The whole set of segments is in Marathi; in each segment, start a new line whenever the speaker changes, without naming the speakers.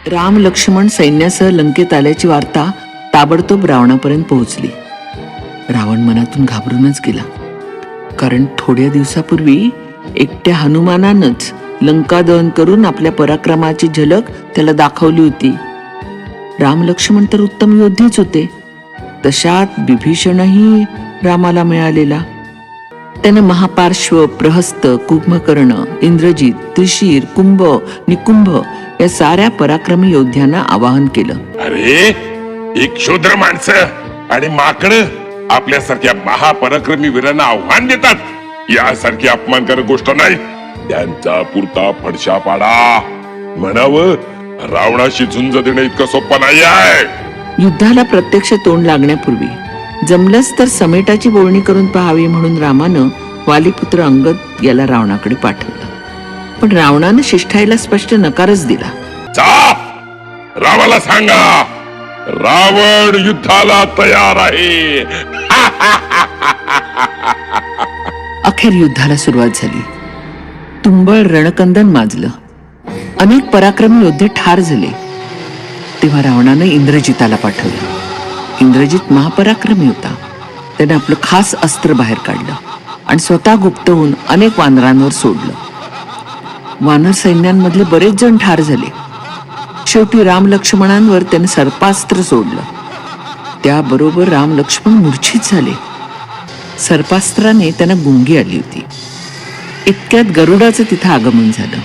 राम लक्ष्मण सैन्यासह लंकेत आल्याची वार्ता ताबडतोब रावणापर्यंत पोहोचली. रावण मनातून घाबरूनच गेला, कारण थोड्या दिवसापूर्वी एकट्या हनुमानानंच लंका दहन करून आपल्या पराक्रमाची झलक त्याला दाखवली होती. राम लक्ष्मण तर उत्तम योद्धेच होते, तशात विभीषणही रामाला मिळालेला. त्याने महापार्श्व, प्रहस्त, कुंभकर्ण, इंद्रजित, त्रिशीर, कुंभ, निकुंभ या साऱ्या पराक्रमी योद्ध्यांना आवाहन केलं.
अरे, एक शूद्र माणसं आणि माकड आपल्यासारख्या महापराक्रमी वीरांना आव्हान देतात, यासारखी अपमानकारक गोष्ट नाही. त्यांचा पुरता फडशा पाडा. म्हणावं, रावणाशी झुंज देणं इतकं सोपं नाही आहे.
युद्धाला प्रत्यक्ष तोंड लागण्यापूर्वी जमलंच तर समेटाची बोलणी करून पाहावी म्हणून रामानं वालीपुत्र अंगद याला रावणाकडे पाठवलं. पण रावणानं शिष्ठाईला स्पष्ट नकारच दिला.
जा, रावाला सांगा, रावण युद्धाला तयार आहे.
अखेर युद्धाला सुरुवात झाली. तुंबळ रणकंदन माजलं. अनेक पराक्रमी योद्धे ठार झाले. तेव्हा रावणानं इंद्रजिताला पाठवलं. इंद्रजित महापराक्रमी होता. त्याने आपलं खास अस्त्र बाहेर काढलं आणि स्वतः गुप्त होऊन अनेक वानरांवर सोडलं. वानर सैन्यांमधले बरेच जण ठार झाले. शेवटी राम लक्ष्मणांवर त्याने सर्पास्त्र सोडलं. त्याबरोबर राम लक्ष्मण मूर्छित झाले. सर्पास्त्राने त्यांना गुंगी आली होती. इतक्यात गरुडाचं तिथं आगमन झालं.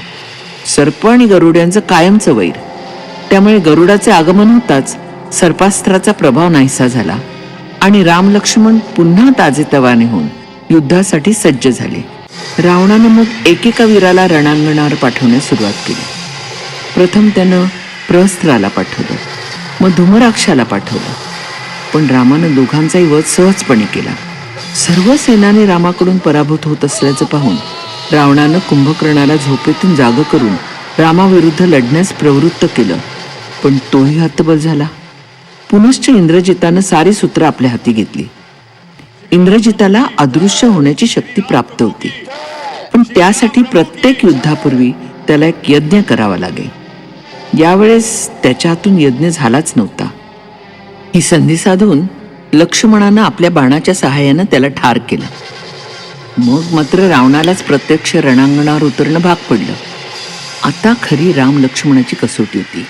सर्प आणि गरुड्यांचं कायमचं वैर, त्यामुळे गरुडाचे आगमन होताच सर्पास्त्राचा प्रभाव नाहीसा झाला आणि राम लक्ष्मण पुन्हा ताजेतवाने होऊन युद्धासाठी सज्ज झाले. रावणानं मग एकेका वीराला रणांगणावर पाठवण्यास सुरुवात केली. प्रथम त्यानं प्रहस्त्राला पाठवलं, मग धूम्राक्षाला पाठवलं. पण रामानं दोघांचाही वध सहजपणे केला. सर्व सेनानी रामाकडून पराभूत होत असल्याचं पाहून रावणानं कुंभकर्णाला झोपेतून जाग करून रामाविरुद्ध लढण्यास प्रवृत्त केलं. पण तोही हतबल झाला. पुनश्च इंद्रजितानं सारी सूत्र आपल्या हाती घेतली. इंद्रजिताला अदृश्य होण्याची शक्ती प्राप्त होती, पण त्यासाठी प्रत्येक युद्धापूर्वी त्याला एक यज्ञ करावा लागे. यावेळेस त्याच्या हातून यज्ञ झालाच नव्हता. ही संधी साधून लक्ष्मणानं आपल्या बाणाच्या सहाय्यानं त्याला ठार केलं. मग मात्र रावणालाच प्रत्यक्ष रणांगणावर उतरणं भाग पडलं. आता खरी राम लक्ष्मणाची कसोटी होती.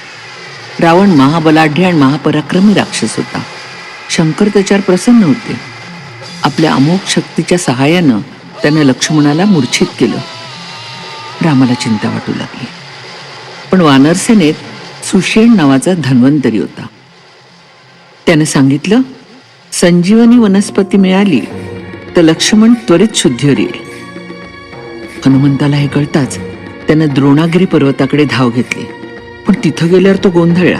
रावण महाबलाढ्य आणि महापराक्रमी राक्षस होता. शंकर त्याच्यावर प्रसन्न होते. आपल्या अमोघ शक्तीच्या सहाय्यानं त्यानं लक्ष्मणाला मूर्छित केलं. रामाला चिंता वाटू लागली. पण वानरसेनेत सुषेण नावाचा धन्वंतरी होता. त्याने सांगितलं, संजीवनी वनस्पती मिळाली तर लक्ष्मण त्वरित शुद्धीवर येईल. हनुमंताला हे कळताच त्यानं द्रोणागिरी पर्वताकडे धाव घेतली. पण तिथं गेल्यावर तो गोंधळला.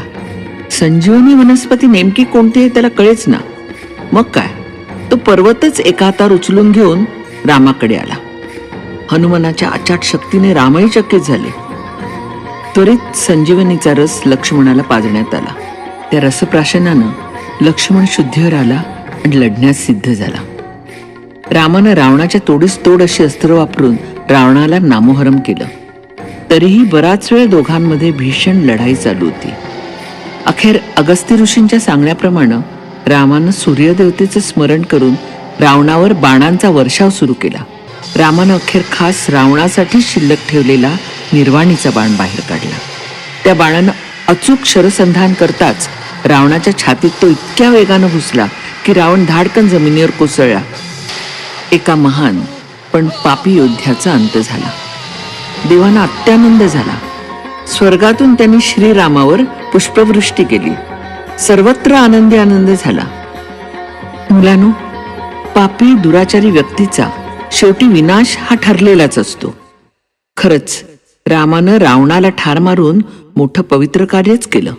संजीवनी वनस्पती नेमकी कोणती आहे त्याला कळेच ना. मग काय, तो पर्वतच एका हातावर उचलून घेऊन रामाकडे आला. हनुमानाच्या अचाट शक्तीने रामही चकित झाले. त्वरित संजीवनीचा रस लक्ष्मणाला पाजण्यात आला. त्या रसप्राशनानं लक्ष्मण शुद्धीवर आला आणि लढण्यास सिद्ध झाला. रामानं रावणाच्या तोडीस तोड अशी अस्त्र वापरून रावणाला नामोहरम केलं. तरीही बराच वेळ दोघांमध्ये भीषण लढाई चालू होती. अखेर अगस्त्य ऋषींच्या सांगण्याप्रमाणे रामानं सूर्यदेवतेचं स्मरण करून रावणावर बाणांचा वर्षाव सुरू केला. रामानं अखेर खास रावणासाठी शिल्लक ठेवलेला निर्वाणीचा बाण बाहेर काढला. त्या बाणानं अचूक शरसंधान करताच रावणाच्या छातीत तो इतक्या वेगानं घुसला की रावण धाडकन जमिनीवर कोसळला. एका महान पण पापी योद्ध्याचा अंत झाला. देवांना अत्यानंद झाला. स्वर्गातून त्यांनी श्रीरामावर पुष्पवृष्टी केली. सर्वत्र आनंदी आनंद झाला. मुलांनो, पापी दुराचारी व्यक्तीचा शेवटी विनाश हा ठरलेलाच असतो. खरंच रामानं रावणाला ठार मारून मोठं पवित्र कार्यच केलं.